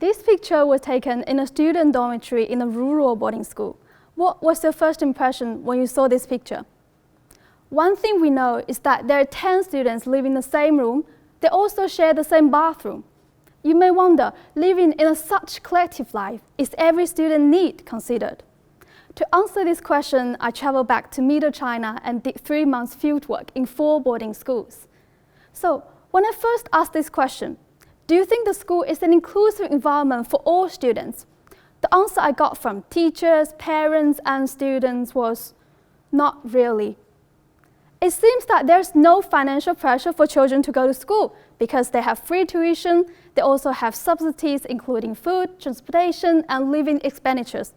This picture was taken in a student dormitory in a rural boarding school. What was your first impression when you saw this picture? One thing we know is that there are 10 students living in the same room. They also share the same bathroom. You may wonder, living in such collective life, is every student need considered? To answer this question, I traveled back to Middle China and did 3 months fieldwork in 4 boarding schools. So, when I first asked this question, do you think the school is an inclusive environment for all students? The answer I got from teachers, parents, and students was, not really. It seems that there's no financial pressure for children to go to school because they have free tuition. They also have subsidies including food, transportation, and living expenditures.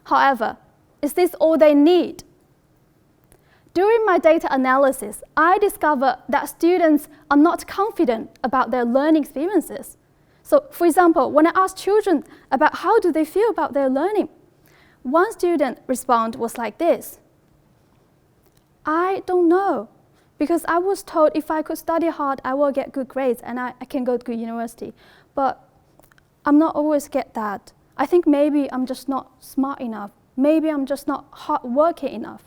However, is this all they need? During my data analysis, I discovered that students are not confident about their learning experiences. So, for example, when I asked children about how do they feel about their learning, one student response was like this: I don't know, because I was told if I could study hard, I will get good grades and I can go to good university. But I'm not always get that. I think maybe I'm just not smart enough. Maybe I'm just not hardworking enough.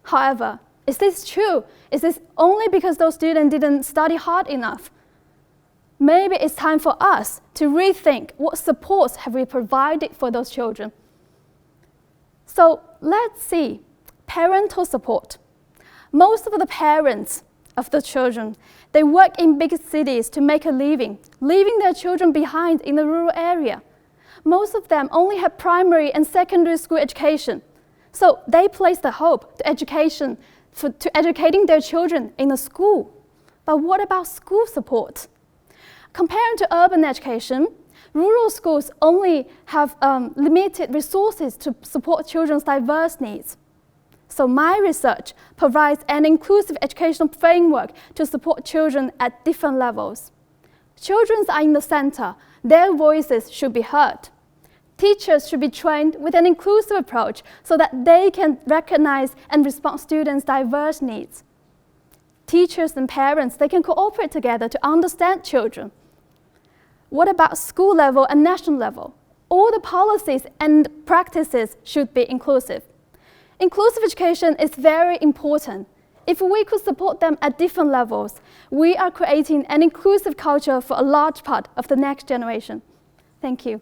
However, is this true? Is this only because those students didn't study hard enough? Maybe it's time for us to rethink what supports have we provided for those children. So let's see, parental support. Most of the parents of the children, they work in big cities to make a living, leaving their children behind in the rural area. Most of them only have primary and secondary school education. So they place the hope to educating their children in a school. But what about school support? Compared to urban education, rural schools only have limited resources to support children's diverse needs. So my research provides an inclusive educational framework to support children at different levels. Children are in the center. Their voices should be heard. Teachers should be trained with an inclusive approach so that they can recognize and respond to students' diverse needs. Teachers and parents, they can cooperate together to understand children. What about school level and national level? All the policies and practices should be inclusive. Inclusive education is very important. If we could support them at different levels, we are creating an inclusive culture for a large part of the next generation. Thank you.